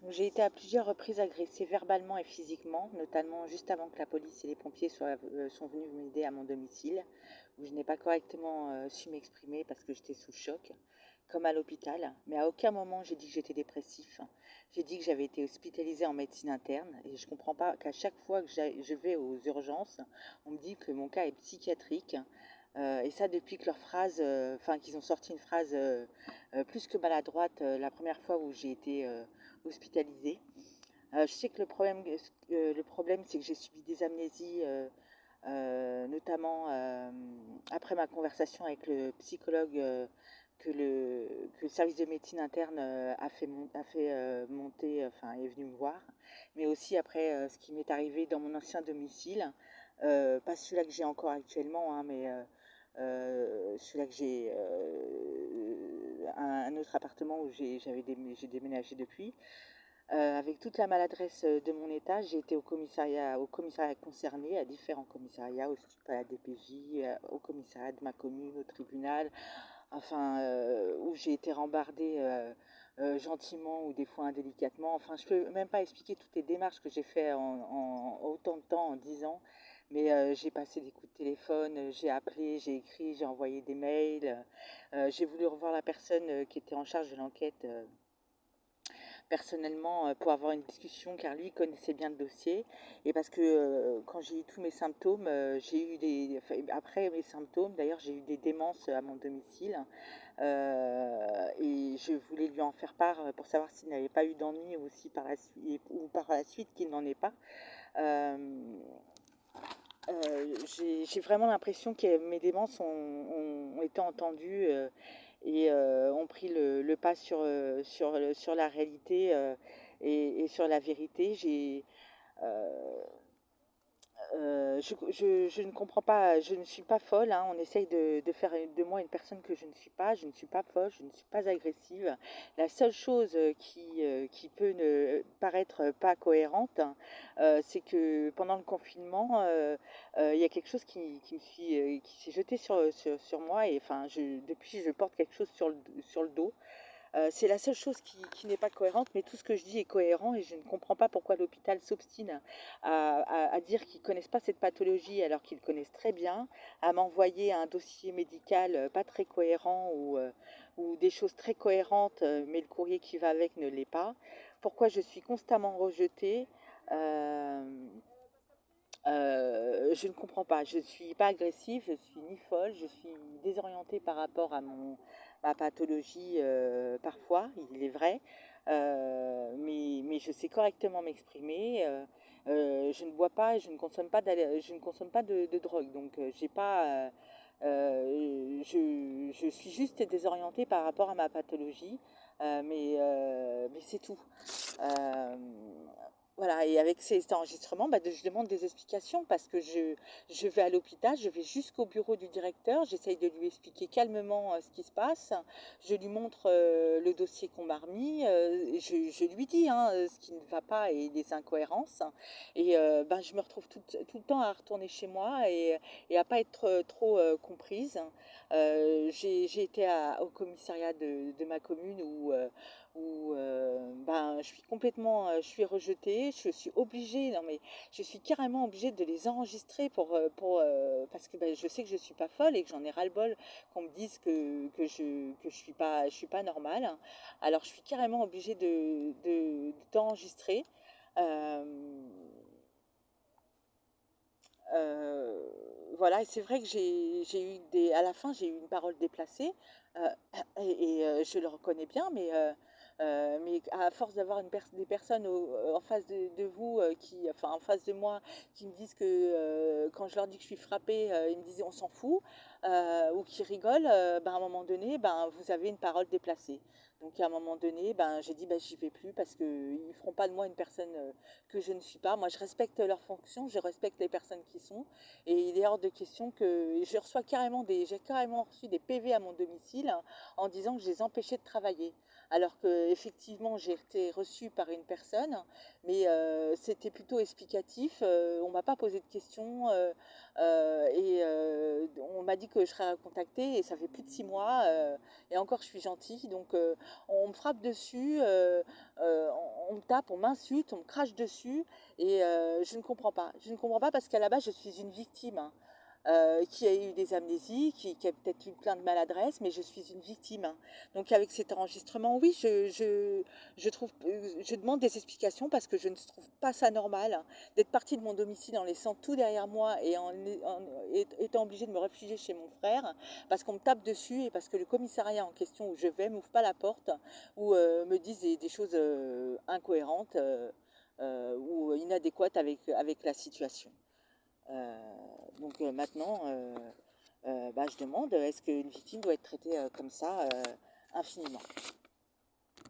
Donc, j'ai été à plusieurs reprises agressée verbalement et physiquement, notamment juste avant que la police et les pompiers sont venus m'aider à mon domicile, où je n'ai pas correctement su m'exprimer parce que j'étais sous choc, comme à l'hôpital. Mais à aucun moment j'ai dit que j'étais dépressif. J'ai dit que j'avais été hospitalisée en médecine interne et je ne comprends pas qu'à chaque fois que je vais aux urgences, on me dit que mon cas est psychiatrique. Et ça depuis que leur phrase, qu'ils ont sorti une phrase plus que maladroite la première fois où j'ai été hospitalisée. Je sais que le problème c'est que j'ai subi des amnésies, notamment après ma conversation avec le psychologue que le service de médecine interne a fait monter, enfin est venu me voir, mais aussi après ce qui m'est arrivé dans mon ancien domicile, pas celui-là que j'ai encore actuellement, hein, mais celui-là que j'ai, un autre appartement où j'ai déménagé depuis. Avec toute la maladresse de mon état, j'ai été au commissariat concerné, à différents commissariats, aussi à la DPJ, au commissariat de ma commune, au tribunal, enfin, où j'ai été rembardée gentiment ou des fois indélicatement. Enfin, je peux même pas expliquer toutes les démarches que j'ai fait en autant de temps, en 10 ans. Mais j'ai passé des coups de téléphone, j'ai appelé, j'ai écrit, j'ai envoyé des mails. J'ai voulu revoir la personne qui était en charge de l'enquête personnellement pour avoir une discussion car lui connaissait bien le dossier et parce que quand j'ai eu tous mes symptômes, j'ai eu après mes symptômes d'ailleurs j'ai eu des démences à mon domicile, et je voulais lui en faire part pour savoir s'il n'avait pas eu d'ennui aussi par la suite ou par la suite qu'il n'en ait pas. Euh, j'ai vraiment l'impression que mes démences ont été entendues et ont pris le pas sur la réalité et sur la vérité. Euh, je ne comprends pas, je ne suis pas folle, hein. On essaye de faire de moi une personne que je ne suis pas. Je ne suis pas folle, je ne suis pas agressive. La seule chose qui peut ne paraître pas cohérente, hein, c'est que pendant le confinement, il y a quelque chose qui s'est jeté sur moi. Et enfin, depuis, je porte quelque chose sur le dos. C'est la seule chose qui n'est pas cohérente, mais tout ce que je dis est cohérent et je ne comprends pas pourquoi l'hôpital s'obstine à dire qu'ils ne connaissent pas cette pathologie alors qu'ils connaissent très bien, à m'envoyer un dossier médical pas très cohérent ou des choses très cohérentes, mais le courrier qui va avec ne l'est pas. Pourquoi je suis constamment rejetée. euh, je ne comprends pas. Je ne suis pas agressive, je suis ni folle, je suis désorientée par rapport à ma pathologie parfois, il est vrai. Mais je sais correctement m'exprimer. Je ne bois pas, je ne consomme pas de drogue. Donc j'ai pas. Je suis juste désorientée par rapport à ma pathologie, mais c'est tout. Euh, voilà, et avec ces enregistrements, je demande des explications parce que je vais à l'hôpital, je vais jusqu'au bureau du directeur, j'essaye de lui expliquer calmement ce qui se passe, je lui montre le dossier qu'on m'a remis, je lui dis hein, ce qui ne va pas et les incohérences, et je me retrouve tout le temps à retourner chez moi et à pas être trop comprise. J'ai été au commissariat de ma commune où je suis rejetée, je suis obligée, non mais je suis carrément obligée de les enregistrer parce que je sais que je suis pas folle et que j'en ai ras-le-bol qu'on me dise que je suis pas normale. Alors je suis carrément obligée d'enregistrer. Euh, euh, voilà, et c'est vrai que à la fin, j'ai eu une parole déplacée, euh, et je le reconnais bien, mais à force d'avoir des personnes en face de vous, enfin en face de moi, qui me disent que quand je leur dis que je suis frappée, ils me disent on s'en fout, ou qui rigolent, à un moment donné, vous avez une parole déplacée. Donc à un moment donné, j'ai dit j'y vais plus parce qu'ils ne feront pas de moi une personne que je ne suis pas. Moi, je respecte leurs fonctions, je respecte les personnes qui sont, et il est hors de question que j'ai carrément reçu des PV à mon domicile en disant que je les empêchais de travailler. alors que effectivement j'ai été reçue par une personne, mais c'était plutôt explicatif. On m'a pas posé de questions et on m'a dit que je serais contactée et ça fait plus de 6 mois et encore je suis gentille, donc on me frappe dessus, on me tape, on m'insulte, on me crache dessus et je ne comprends pas. Je ne comprends pas parce qu'à la base je suis une victime, hein, qui a eu des amnésies, qui a peut-être eu plein de maladresses, mais je suis une victime, hein. Donc avec cet enregistrement, oui, je trouve, je demande des explications parce que je ne trouve pas ça normal, hein, d'être partie de mon domicile en laissant tout derrière moi et étant obligée de me réfugier chez mon frère parce qu'on me tape dessus et parce que le commissariat en question où je vais m'ouvre pas la porte ou me disent des choses incohérentes ou inadéquates avec la situation. Donc maintenant, bah, je demande, est-ce qu'une victime doit être traitée comme ça infiniment?